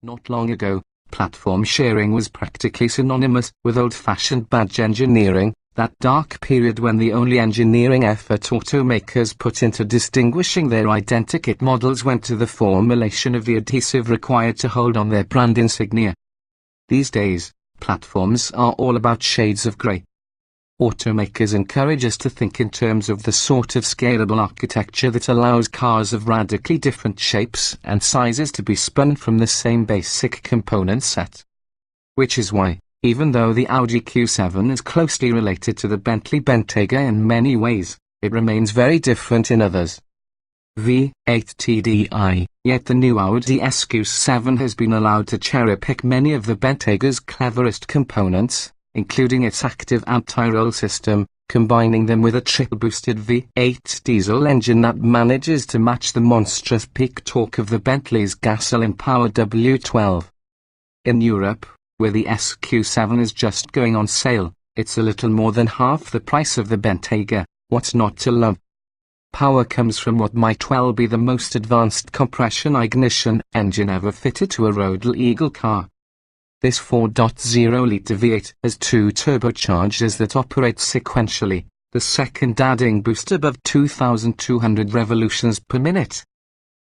Not long ago, platform sharing was practically synonymous with old-fashioned badge engineering, that dark period when the only engineering effort automakers put into distinguishing their identikit models went to the formulation of the adhesive required to hold on their brand insignia. These days, platforms are all about shades of grey. Automakers encourage us to think in terms of the sort of scalable architecture that allows cars of radically different shapes and sizes to be spun from the same basic component set. Which is why, even though the Audi Q7 is closely related to the Bentley Bentayga in many ways, it remains very different in others. V8 TDI, yet the new Audi SQ7 has been allowed to cherry-pick many of the Bentayga's cleverest components, including its active anti-roll system, combining them with a triple-boosted V8 diesel engine that manages to match the monstrous peak torque of the Bentley's gasoline-powered W12. In Europe, where the SQ7 is just going on sale, it's a little more than half the price of the Bentayga. What's not to love? Power comes from what might well be the most advanced compression ignition engine ever fitted to a road legal car. This 4.0-litre V8 has two turbochargers that operate sequentially, the second adding boost above 2,200 revolutions per minute.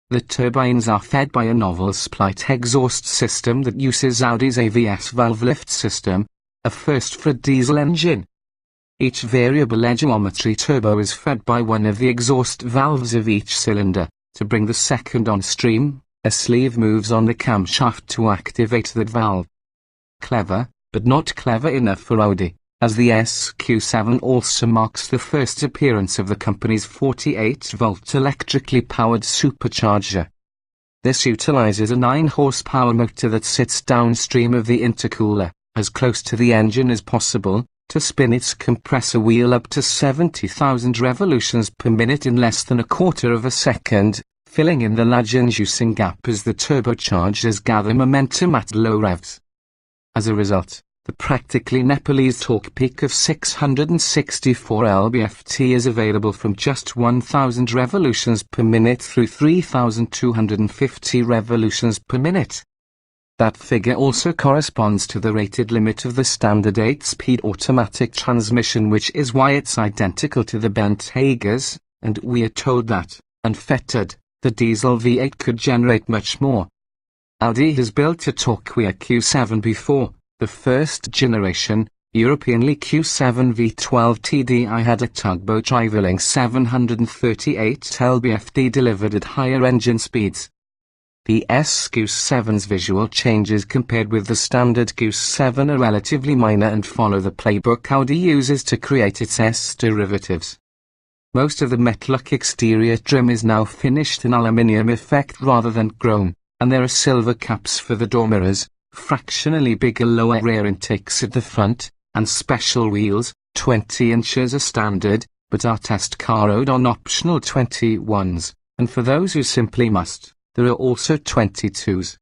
The turbines are fed by a novel split exhaust system that uses Audi's AVS valve lift system, a first for a diesel engine. Each variable edge geometry turbo is fed by one of the exhaust valves of each cylinder. To bring the second on stream, a sleeve moves on the camshaft to activate that valve. Clever, but not clever enough for Audi, as the SQ7 also marks the first appearance of the company's 48-volt electrically powered supercharger. This utilizes a 9-horsepower motor that sits downstream of the intercooler, as close to the engine as possible, to spin its compressor wheel up to 70,000 revolutions per minute in less than a quarter of a second, filling in the lag-inducing gap as the turbochargers gather momentum at low revs. As a result, the practically Nepalese torque peak of 664 lb-ft is available from just 1,000 revolutions per minute through 3,250 revolutions per minute. That figure also corresponds to the rated limit of the standard 8-speed automatic transmission, which is why it's identical to the Bentaygas, and we are told that, unfettered, the diesel V8 could generate much more. Audi has built a torqueous Q7 before. The first generation, Europeanly Q7 V12 TDI had a tugboat rivaling 738 lb-ft delivered at higher engine speeds. The SQ7's visual changes compared with the standard Q7 are relatively minor and follow the playbook Audi uses to create its S derivatives. Most of the metallic exterior trim is now finished in aluminium effect rather than chrome, and there are silver caps for the door mirrors, fractionally bigger lower rear intakes at the front, and special wheels. 20 inches are standard, but our test car rode on optional 21s, and for those who simply must, there are also 22s.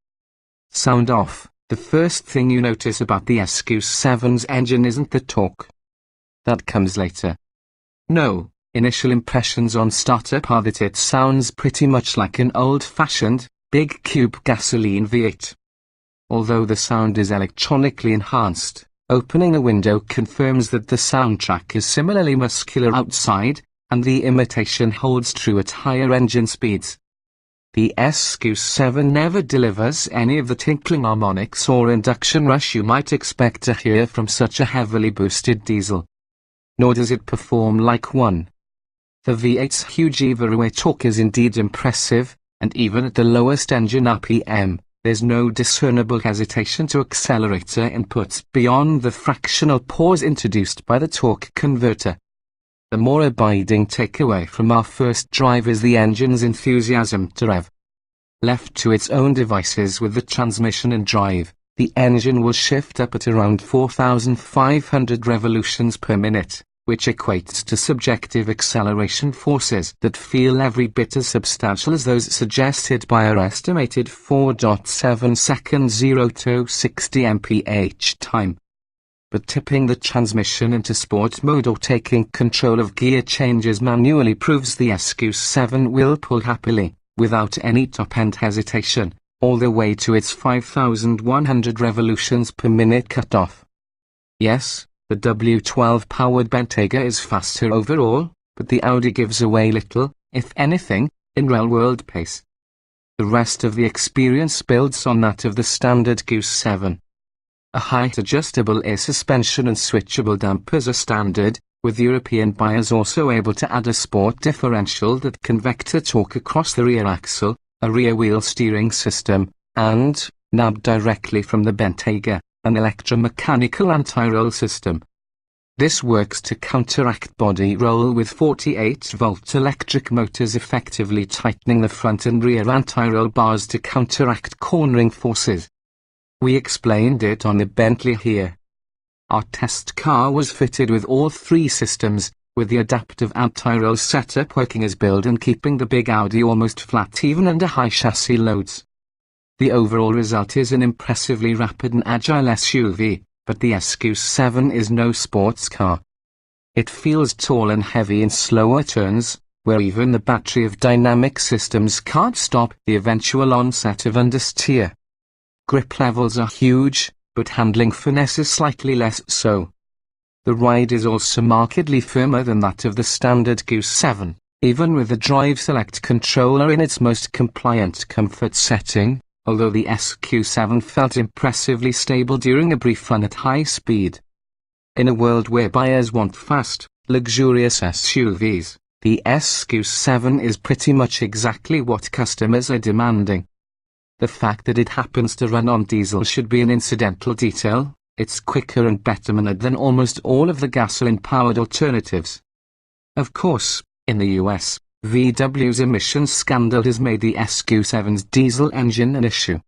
Sound off. The first thing you notice about the SQ7's engine isn't the torque. That comes later. No, initial impressions on startup are that it sounds pretty much like an old-fashioned, big cube gasoline V8. Although the sound is electronically enhanced, opening a window confirms that the soundtrack is similarly muscular outside, and the imitation holds true at higher engine speeds. The SQ7 never delivers any of the tinkling harmonics or induction rush you might expect to hear from such a heavily boosted diesel. Nor does it perform like one. The V8's huge EVA torque is indeed impressive, and even at the lowest engine RPM, there's no discernible hesitation to accelerator inputs beyond the fractional pause introduced by the torque converter. The more abiding takeaway from our first drive is the engine's enthusiasm to rev. Left to its own devices with the transmission and drive, the engine will shift up at around 4,500 revolutions per minute, which equates to subjective acceleration forces that feel every bit as substantial as those suggested by our estimated 4.7 second 0 to 60 mph time. But tipping the transmission into sport mode or taking control of gear changes manually proves the SQ7 will pull happily, without any top-end hesitation, all the way to its 5,100 revolutions per minute cutoff. Yes, the W12-powered Bentayga is faster overall, but the Audi gives away little, if anything, in real-world pace. The rest of the experience builds on that of the standard Q7. A height-adjustable air suspension and switchable dampers are standard, with European buyers also able to add a sport differential that can vector torque across the rear axle, a rear-wheel steering system, and, nabbed directly from the Bentayga, an electromechanical anti-roll system. This works to counteract body roll with 48-volt electric motors effectively tightening the front and rear anti-roll bars to counteract cornering forces. We explained it on the Bentley here. Our test car was fitted with all three systems, with the adaptive anti-roll setup working as built and keeping the big Audi almost flat even under high chassis loads. The overall result is an impressively rapid and agile SUV, but the SQ7 is no sports car. It feels tall and heavy in slower turns, where even the battery of dynamic systems can't stop the eventual onset of understeer. Grip levels are huge, but handling finesse is slightly less so. The ride is also markedly firmer than that of the standard Q7, even with the Drive Select controller in its most compliant comfort setting, although the SQ7 felt impressively stable during a brief run at high speed. In a world where buyers want fast, luxurious SUVs, the SQ7 is pretty much exactly what customers are demanding. The fact that it happens to run on diesel should be an incidental detail. It's quicker and better maneuvered than almost all of the gasoline-powered alternatives. Of course, in the US, VW's emissions scandal has made the SQ7's diesel engine an issue.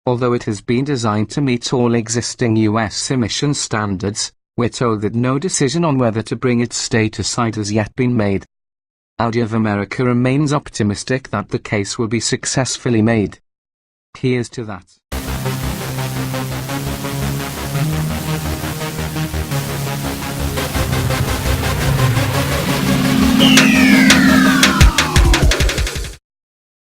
Although it has been designed to meet all existing US emission standards, we're told that no decision on whether to bring it stateside has yet been made. Audi of America remains optimistic that the case will be successfully made. Here's to that.